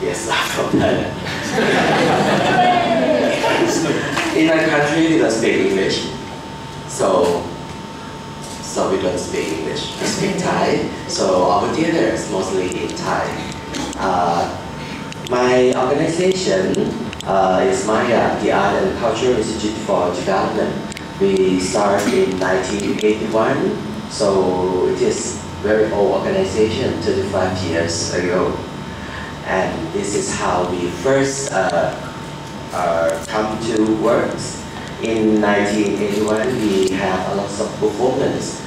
Yes, I'm from Thailand. In my country, we don't speak English, so we don't speak English. We speak Thai. So our theater is mostly in Thai. My organization is Maya, the Art and Culture Institute for Development. We started in 1981, so it is very old organization, 35 years ago. And this is how we first come to work. In 1981, we have a lot of performance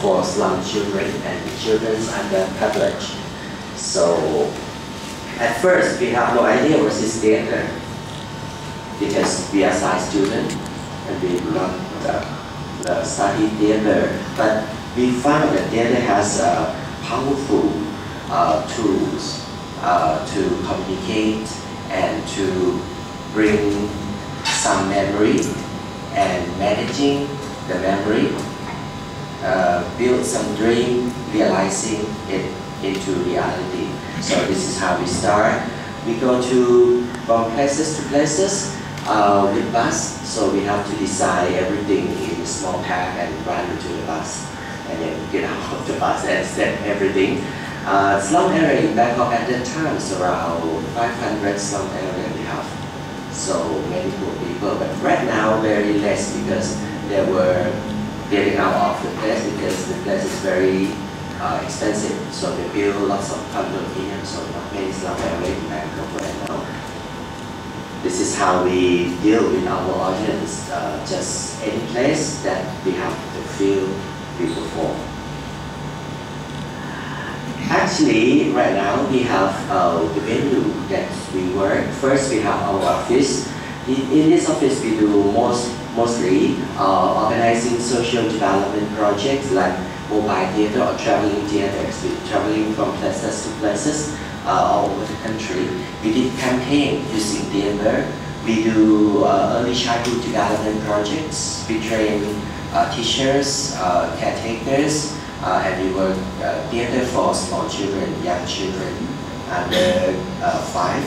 for slum children and children underprivileged. So at first, we have no idea what is theater because we are science students and we do not study theater. But we found that theater has powerful tools to communicate and to bring some memory and managing the memory, build some dream, realizing it into reality. So this is how we start. We go from places to places with bus, so we have to design everything in a small pack and run into the bus, and then get out of the bus and set everything. Slum area in Bangkok at that time is around 500 slum area we have. So many poor people, but right now very less because they were getting out of the place because the place is very expensive. So they build lots of condominiums, so not many slum area in Bangkok right now. This is how we deal with our audience. Just any place that we have to feel we perform. Actually, right now we have the venue that we work. First, we have our office. In this office, we do mostly organizing social development projects like mobile theater or traveling theaters. We're traveling from places to places all over the country. We did campaign using theater. We do early childhood development projects. We train teachers, caretakers, and we work theater for small children, young children under 5.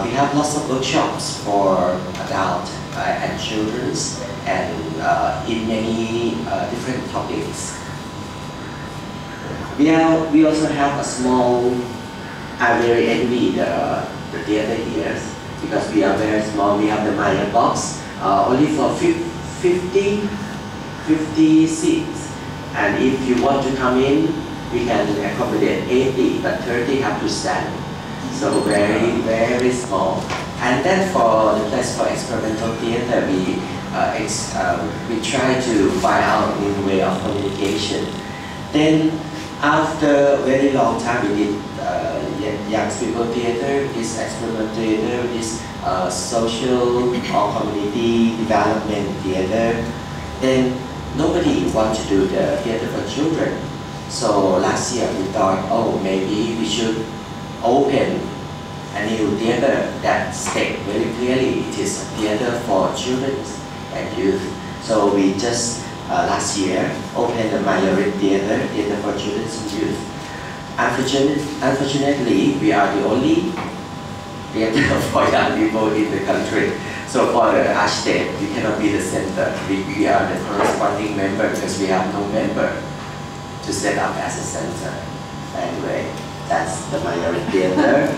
We have lots of workshops for adult and children, and in many different topics. We also have a small, I very envy the theater here because we are very small. We have the Maya box only for 50 seats. And if you want to come in, we can accommodate 80, but 30 have to stand. So very, very small. And then for the place for experimental theater, we try to find out a new way of communication. Then after a very long time, we did young people theater, this experimental theater, this social or community development theater. Then nobody wants to do the theater for children. So last year we thought, oh, maybe we should open a new theater that states very clearly it is a theater for children and youth. So we just last year opened the Mayarith Theatre, theater for children and youth. Unfortunately, we are the only theater for young people in the country. So for the ASSITEJ, we cannot be the center. We are the corresponding member because we have no member to set up as a center. Anyway, that's the Mayarith Theatre.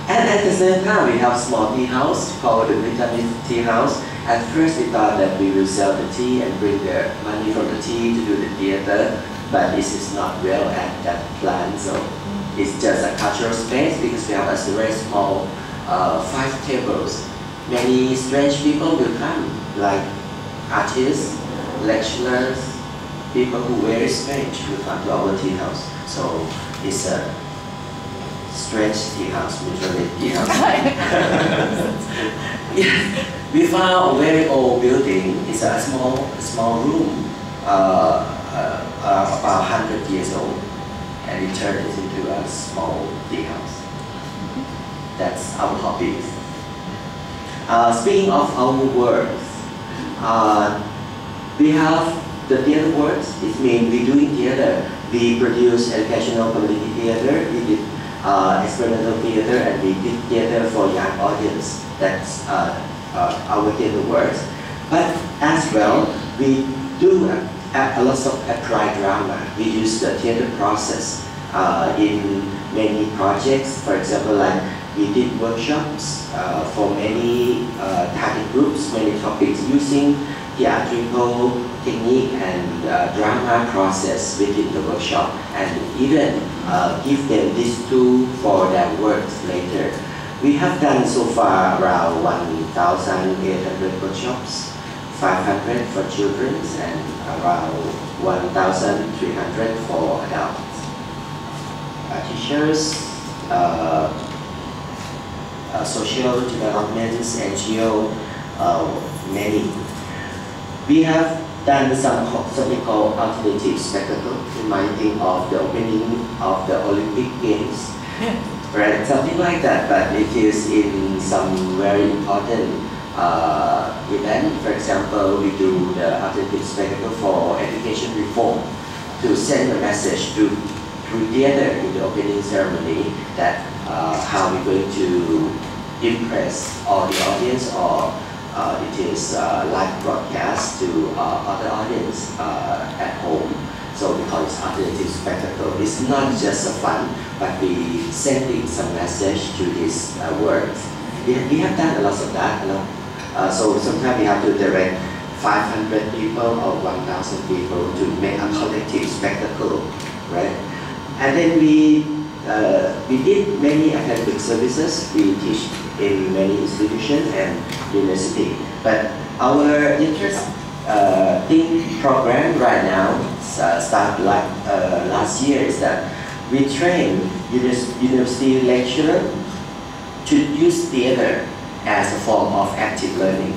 And at the same time, we have small tea house called the Vietnamese Tea House. At first, we thought that we will sell the tea and bring the money from the tea to do the theater, but this is not well at that plan. So it's just a cultural space because we have a very small 5 tables. Many strange people will come, like artists, lecturers, people who are very strange will come to our tea house. So it's a strange tea house, literally tea house. We found a very old building. It's a small room, about 100 years old, and we turned it into a small tea house. That's our hobby. Speaking of our works, we have the theater works. It means we doing theater. We produce educational community theater. We did experimental theater, and we did theater for young audience. That's our theater works. But as well, we do a lot of applied drama. We use the theater process in many projects. For example, like we did workshops for many target groups, many topics using theatrical technique and drama process within the workshop, and even give them this tool for their works later. We have done so far around 1,800 workshops, 500 for children and around 1,300 for adults. Teachers, social developments, NGO, many. We have done something called alternative spectacle, reminding of the opening of the Olympic Games, right? Something like that, but it is in some very important event. For example, we do the alternative spectacle for education reform to send a message through theater in the opening ceremony that how we're going to impress all the audience, or it is live broadcast to other audience at home. So we call it alternative spectacle. It's not just a fun, but we sending some message to this work. We have done a lot of that. So sometimes we have to direct 500 people or 1,000 people to make a collective spectacle, right? And then we did many academic services. We teach in many institutions and university. But our interest program right now start like last year is that we train university lecturer to use theater as a form of active learning.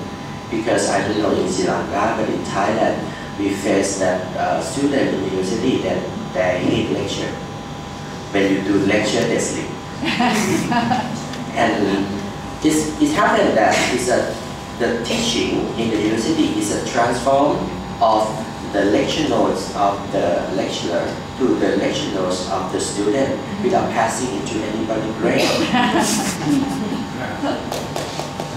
Because I don't know in Sri Lanka, but in Thailand, we face that students in university that they hate lecture. When you do lecture, they sleep. And it happened that the teaching in the university is a transform of the lecture notes of the lecturer to the lecture notes of the student without passing into anybody's brain.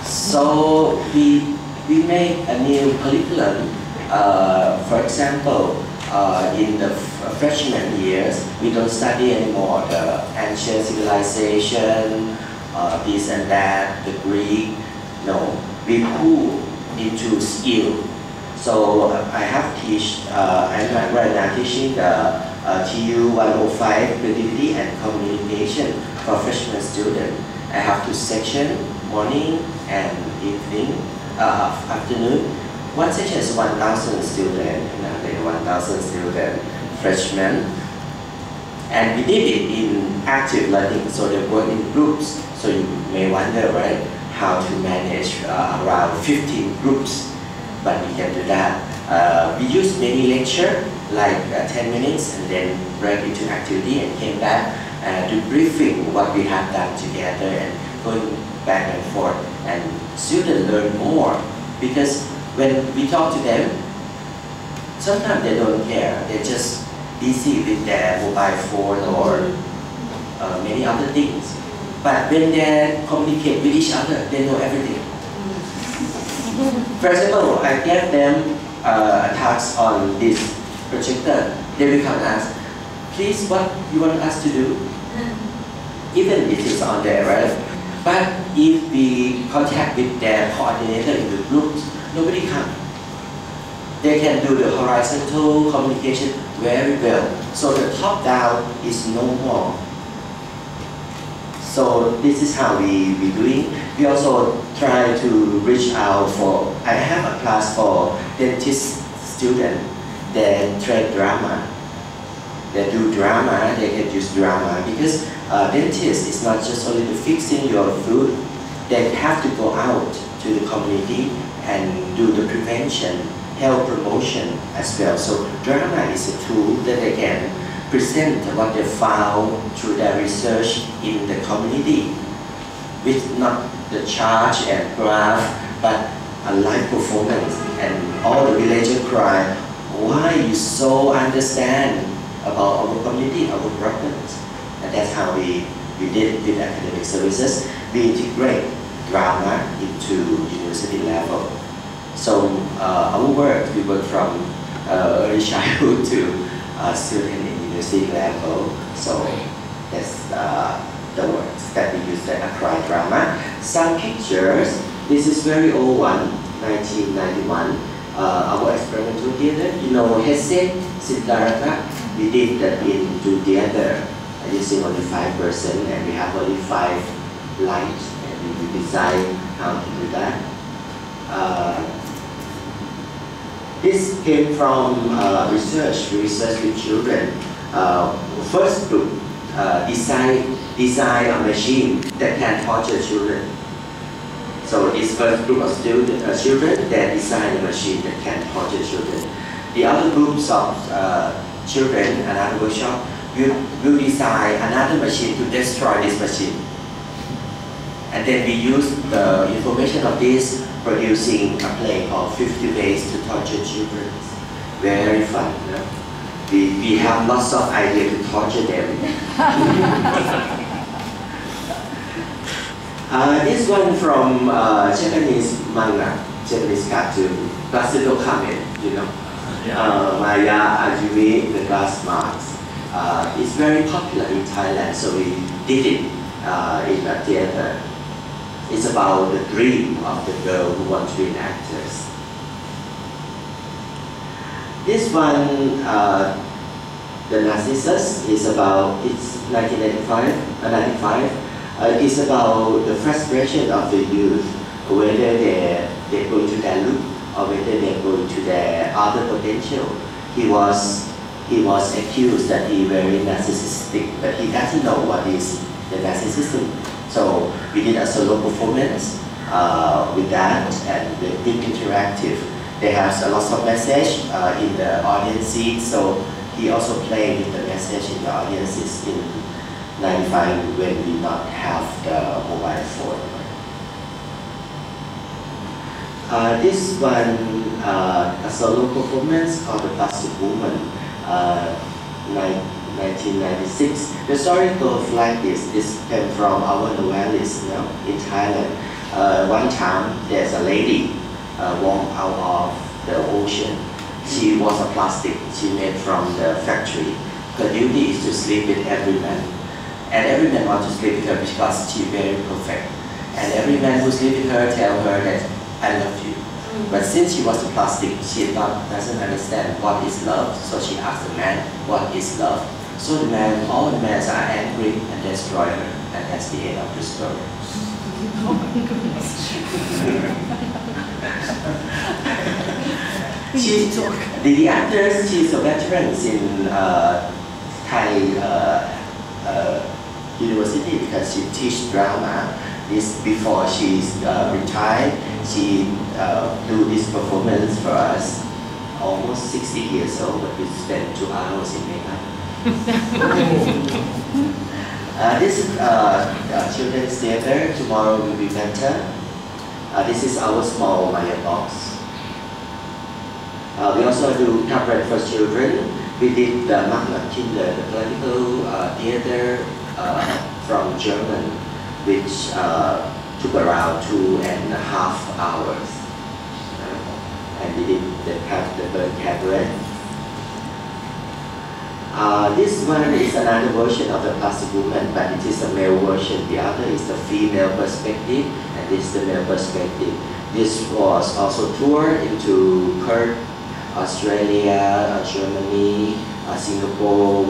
So we make a new curriculum. For example, in the freshman years, we don't study anymore the ancient civilization, this and that, the Greek. No, we pull into skill. So I have I'm right now teaching the TU 105 creativity and communication for freshman students. I have two sections, morning and evening, afternoon. One section is 1,000 students, another 1,000 students, freshmen. And we did it in active learning, so they work in groups. So you may wonder, right, how to manage around 15 groups, but we can do that. We use many lecture, like 10 minutes, and then break into activity and came back to briefing what we have done together and going back and forth. And students learn more because when we talk to them, sometimes they don't care. They're just busy with their mobile phone or many other things. But when they communicate with each other, they know everything. For example, I gave them a task on this projector. They will come and ask, please, what you want us to do? Even it is on there, right? But if we contact with their coordinator in the groups, nobody comes. They can do the horizontal communication very well. So the top-down is no more. So this is how we're doing. We also try to reach out for, I have a class for dentist students. They train drama. They do drama, they can use drama because dentist is not just only to fixing your food. They have to go out to the community and do the prevention, health promotion as well. So drama is a tool that they can present what they found through their research in the community with not the charge and graph, but a live performance. And all the villagers cry, why you so understand about our community, our problems? And that's how we we did with academic services. We integrate drama into university level. So our work, we work from early childhood to student in university level. So that's the works that we use to acquire drama. Some pictures, this is very old one, 1991. Our experimental theater, you know, ASSITEJ, Siddhartha, we did that into theater using only 5%, and we have only 5 lights, and we design how to do that. This came from research with children. First group design a machine that can torture children. So this first group of children that design a machine that can torture children. The other groups of children, another workshop, will design another machine to destroy this machine. And then we use the information of this, producing a play called 50 Ways to Torture Children. Very fun. You know? We have lots of ideas to torture them. This one from Japanese manga, Japanese cartoon, Placido Kamen, you know. Maya Ajumi, the glass marks. It's very popular in Thailand, so we did it in the theater. It's about the dream of the girl who wants to be an actress. This one, the Narcissus, is about, it's 1995. It's about the frustration of the youth, whether they're going to dilute or whether they're going to their other potential. He was accused that he very narcissistic, but he doesn't know what is the narcissism. So we did a solo performance with that, and the big interactive. They have a lot of message in the audience seat, so he also played with the message in the audiences in 95 when we not have the mobile phone. This one, a solo performance called The Plastic Woman, 1996. The story goes like this. This came from our novelist, you know, in Thailand. One time, there's a lady walk out of the ocean. She was a plastic. She made from the factory. Her duty is to sleep with every man. And every man wants to sleep with her because she's very perfect. And every man who sleeps with her tell her that I love you. But since she was a plastic, she doesn't understand what is love. So she asked the man, what is love? So the man, all the men are angry and destroy her. And that's the end of the story. The actress, she's a veteran in Thai university because she teach drama. This before she's retired, she do this performance for us. Almost 60 years old, but we spent 2 hours in makeup. This is children's theater. Tomorrow will be better. This is our small Maya box. We also do cabaret for children. We did the Kinder, the political theater from German, which took around 2.5 hours. And we did the bird cabaret. This one is another version of the Plastic Woman, but it is a male version. The other is the female perspective, and this is the male perspective. This was also toured into Perth, Australia, Germany, Singapore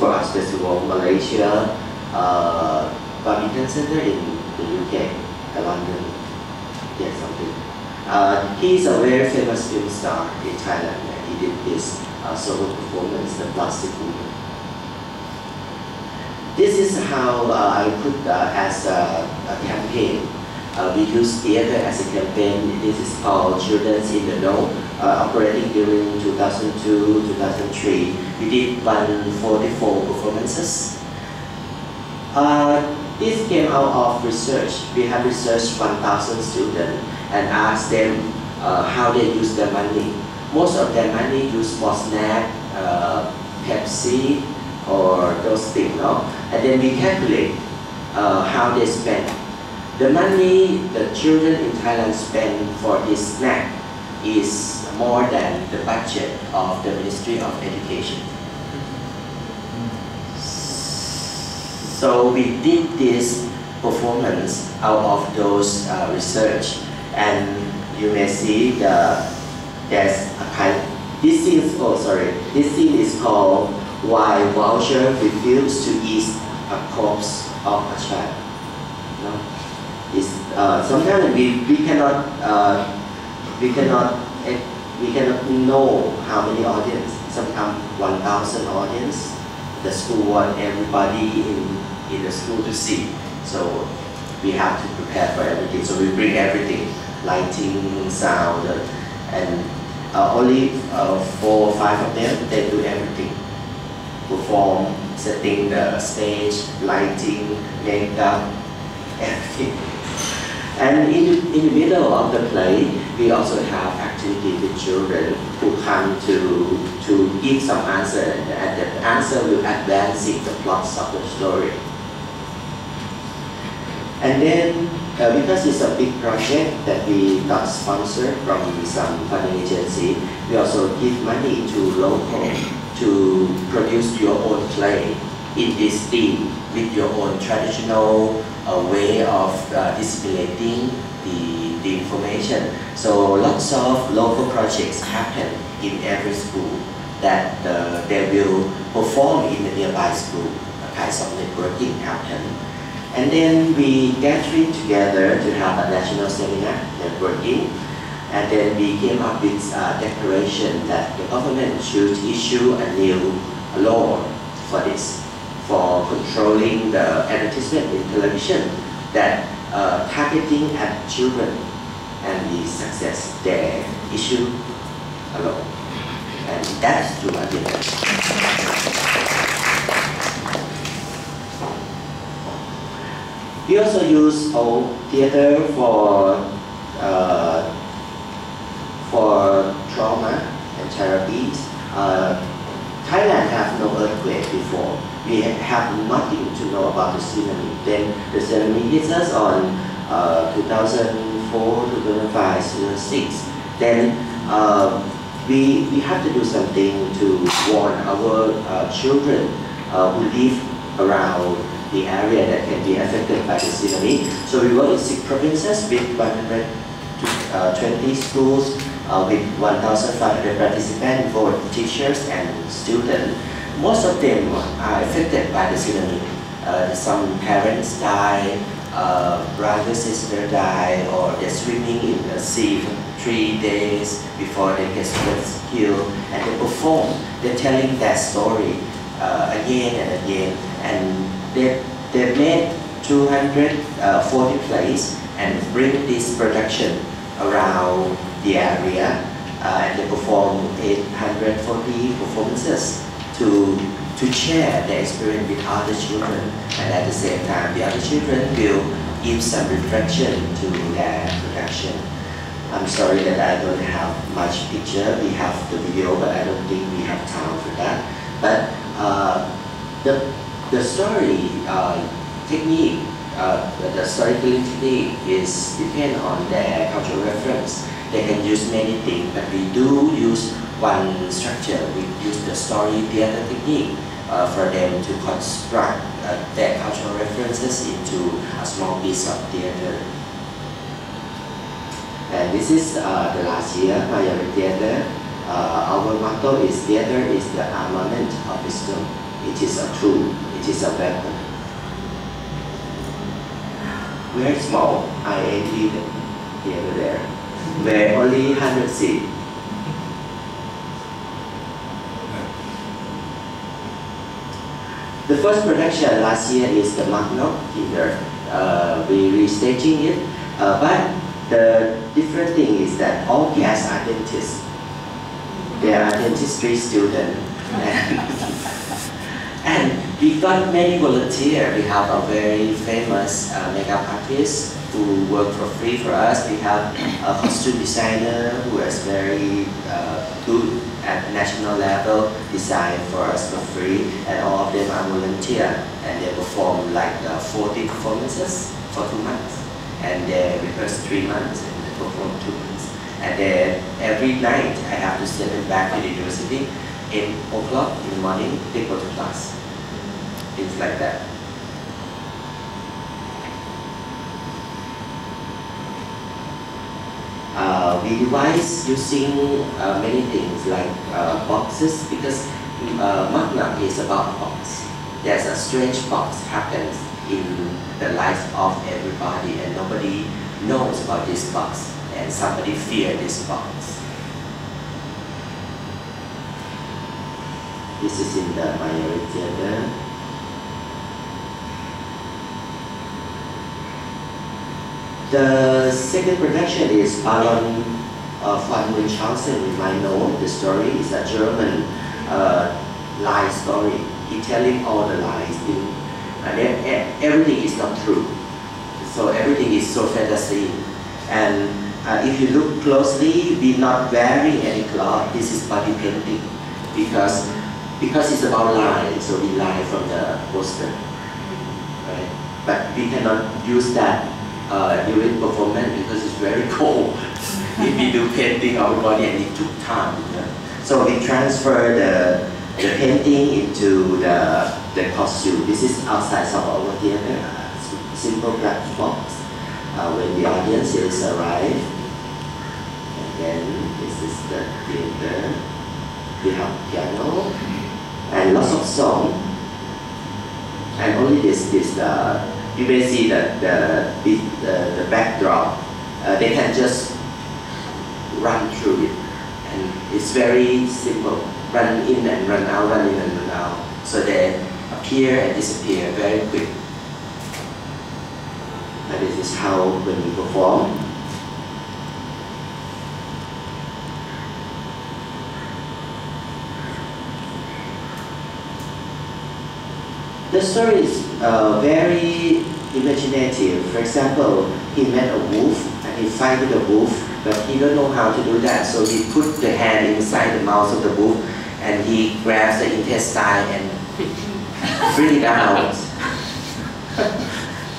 Arts Festival, Malaysia, Barbican Center in the UK, London, yes, something. He's a very famous film star in Thailand, and he did this solo performance, The Plastic Woman. This is how I put as a campaign. We use theater as a campaign. This is called Children's in the Know, operating during 2002-2003. We did 144 performances. This came out of research. We have researched 1,000 students and asked them how they use their money. Most of their money used for snack, Pepsi, or those things, no? And then we calculate how they spend. The money the children in Thailand spend for this snack is more than the budget of the Ministry of Education. So we did this performance out of those research, and you may see there's a kind. This scene is called "Why Vulture Refused to Eat a Corpse of a Child." No? Sometimes we cannot know how many audience. Sometimes 1,000 audience. The school want everybody in the school to see. So we have to prepare for everything. So we bring everything, lighting, sound, and only 4 or 5 of them, they do everything. Perform, setting the stage, lighting, makeup, everything. And in the middle of the play, we also have activity with children who come to give some answer, and the answer will advance the plots of the story. And then, because it's a big project that we got sponsored from some funding agency, we also give money to local to produce your own play in this theme with your own traditional way of displaying the information. So lots of local projects happen in every school that they will perform in the nearby school. A kind of networking happen. And then we gathering together to have a national seminar, networking. And then we came up with a declaration that the government should issue a new law for this, for controlling the advertisement in television that targeting at children, and we success their issue alone. And that's true again. We also use old theater for trauma and therapies. Thailand have no earthquake before. We have nothing to know about the tsunami. Then the tsunami hits us on 2004, 2005, 2006. Then we have to do something to warn our children who live around the area that can be affected by the tsunami. So we work in 6 provinces with 120 schools with 1,500 participants, both teachers and students. Most of them are affected by the tsunami. Some parents die, brother, sister die, or they're swimming in the sea for 3 days before they get killed, and they perform. They're telling that story again and again, and they made 240 plays and bring this production around the area, and they perform 840 performances to share their experience with other children, and at the same time the other children will give some reflection to their production. I'm sorry that I don't have much picture. We have the video, but I don't think we have time for that. But the story technique, the storytelling technique is depend on their cultural reference. They can use many things, but we do use one structure. We use the story theater technique for them to construct their cultural references into a small piece of theater. And this is the last year, Mayarith Theatre. Our motto is theater is the armament of wisdom. It is a tool, it is a weapon. Very small, IAT theater there, where only 100 seats. The first production last year is the Magno Kinder. We restaging it, but the different thing is that all cast are dentists. They are dentistry students. And we got many volunteers. We have a very famous makeup artist who work for free for us. We have a costume designer who is very good at national level, design for us for free, and all of them are volunteer, and they perform like 40 performances rehearsals for 2 months, and they rehearse 3 months, and they perform 2 months. And then every night I have to send them back to the university, 8 o'clock in the morning, they go to class. Things like that. We devise using many things like boxes, because Magna is about box. There's a strange box happens in the life of everybody, and nobody knows about this box, and somebody fears this box. This is in the Mayarith Theatre. The second production is Baron von Munchausen. You might know the story. It's a German lie story. He telling all the lies, and everything is not true. So everything is so fantasy. And if you look closely, we're not wearing any cloth. This is body painting, because it's about lie. So we lie from the poster, right? But we cannot use that during performance because it's very cold. If we do painting our body, and it took time. So we transfer the painting into the costume. This is outside of our theater, simple black box. When the audience is arrived, and then this is the theater. We have piano and lots of song, and only this you may see that the backdrop. They can just run through it, and it's very simple. Run in and run out, run in and run out. So they appear and disappear very quick. And this is how when we perform. The story is very imaginative. For example, he met a wolf and he fight with the wolf, but he don't know how to do that. So he put the hand inside the mouth of the wolf, and he grabs the intestine and bring it out.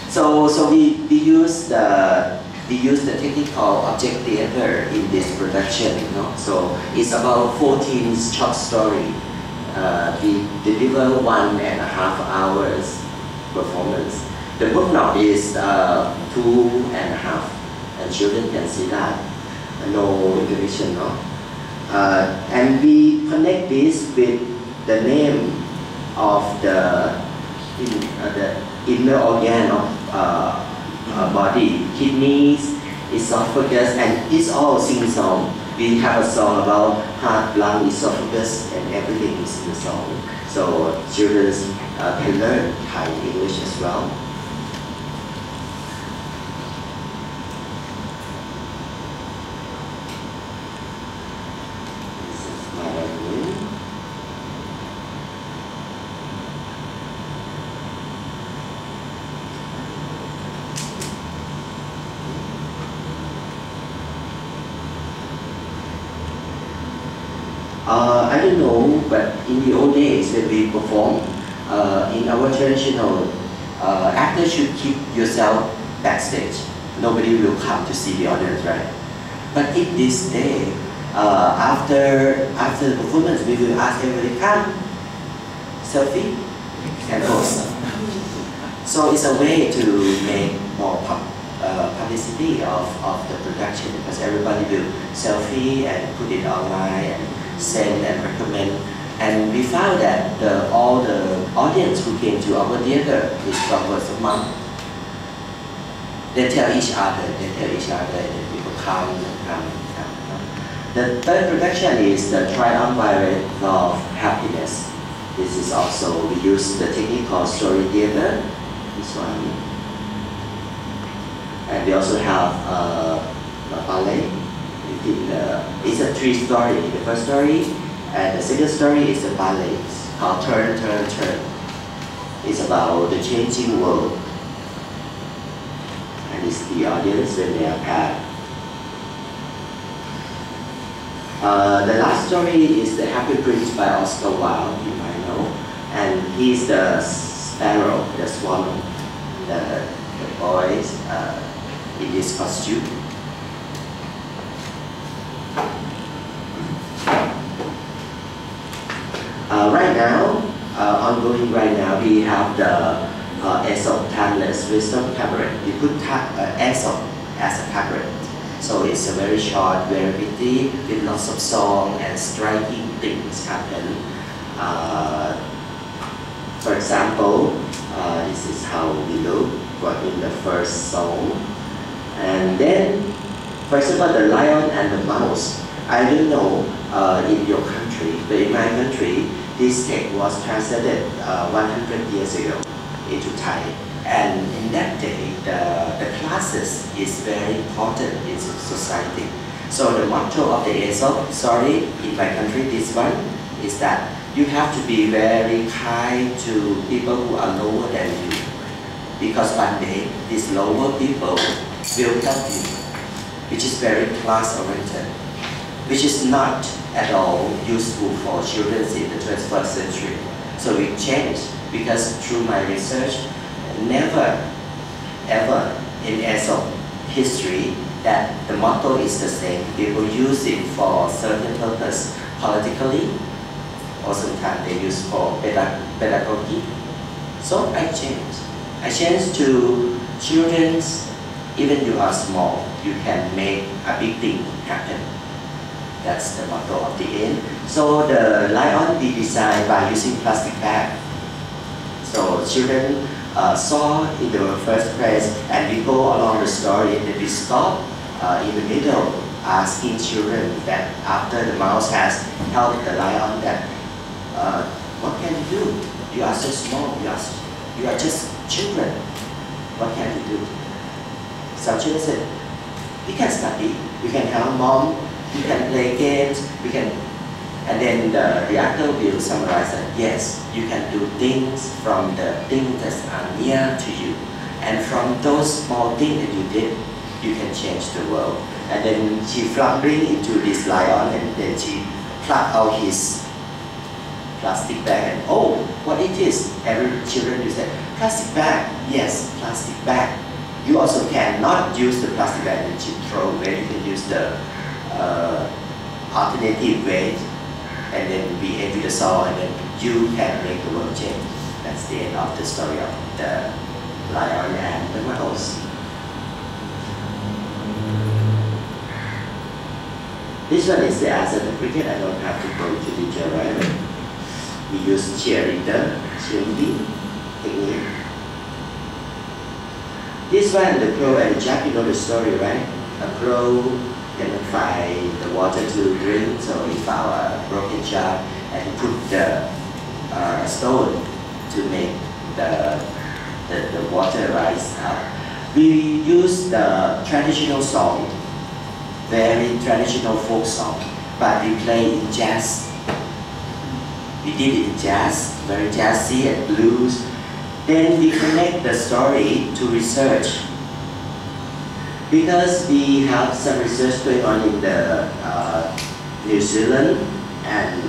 So we use the technical object theater in this production. So it's about 14 short story. We deliver 1.5 hours performance. The book now is 2.5, and children can see that. No intermission, no? And we connect this with the name of the inner organ of body, kidneys, esophagus, and it's all sing-song. We have a song about heart, lung, esophagus, and everything is in the song. So children can learn Thai English as well. This is my room. I don't know, but in the old days when we perform, in our traditional, actors should keep yourself backstage. Nobody will come to see the audience, right? But in this day, after the performance, we will ask everybody, come, selfie, and pose. So it's a way to make more publicity of the production, because everybody will selfie and put it online and send and recommend. And we found that all the audience who came to our theater is from word of mouth. They tell each other, and people come and come. The third production is the Triumvirate of Happiness. This is also, we use the technique called story theater, this one. And we also have a ballet. It's a 3 story. The first story and the second story is a ballet called Turn, Turn, Turn. It's about the changing world. And it's the audience when they are packed. The last story is The Happy Prince by Oscar Wilde, you might know. And he's the sparrow, the swan, the boys in this costume. Right now, ongoing right now, we have the Aesop Timeless Wisdom Tablet. We put Aesop as a tablet. So it's a very short, very witty, with lots of song and striking things happen. For example, this is how we look in the first song. And then, for example, the lion and the mouse. I don't know in your country, but in my country, this text was translated 100 years ago into Thai. And in that day, the classes is very important in society. So the motto of the Aesop story in my country, this one, is that you have to be very kind to people who are lower than you. Because one day, these lower people will help you, which is very class-oriented, which is not at all useful for children in the 21st century. So we changed, because through my research, never ever in Aesop history that the motto is the same. People use it for certain purpose politically, or sometimes they use for pedagogy. So I changed. I changed to children's, even you are small, you can make a big thing happen. That's the motto of the end. So the lion we designed by using plastic bag. So children saw in the first place, and we go along the story, and then we stop in the middle, asking children that after the mouse has helped the lion, that what can you do? You are so small, you are just children. What can you do? Some children said, we can study, we can help mom, we can play games, we can. And then the actor will summarize that, yes, you can do things from the things that are near to you. And from those small things that you did, you can change the world. And then she floundering into this lion, and then she plucked out his plastic bag, and oh, what it is? Every children will say, plastic bag, yes, plastic bag. You also cannot use the plastic bag and she throw away. You can use the alternative way, and then we end with the song, and then you can make the world change. That's the end of the story of the lion and the mouse. This one is the answer to cricket. I don't have to go to detail, right? We use cheerleading technique. This one, the crow and the jug, you know the story, right? A crow cannot find the water to drink, so he found a broken jug and put the stone to make the water rise up. We use the traditional song, very traditional folk song, but we play in jazz. We did it in jazz, very jazzy and blues. Then we connect the story to research. Because we have some research going on in the New Zealand and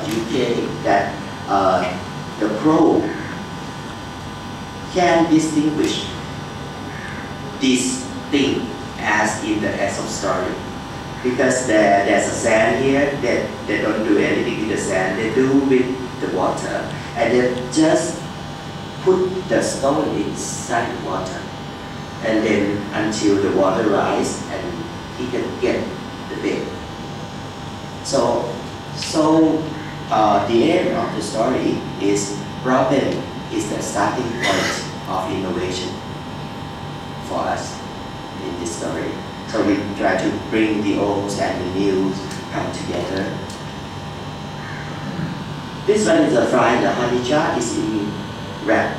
UK, that the crow can distinguish this thing as in the Aesop story. Because there's a sand here, they don't do anything with the sand, they do with the water. And they just put the stone inside the water. And then until the water rises and he can get the bait. So the end of the story is problem is the starting point of innovation for us in this story. So we try to bring the old and the new come together. This one is a fly, the honey jar is in rap,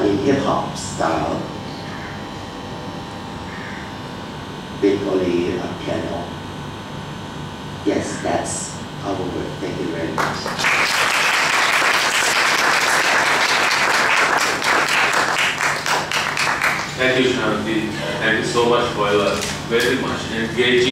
in hip hop style, with only a piano. Yes, that's our work. Thank you very much. Thank you, Shanti. Thank you so much for your very much engaging.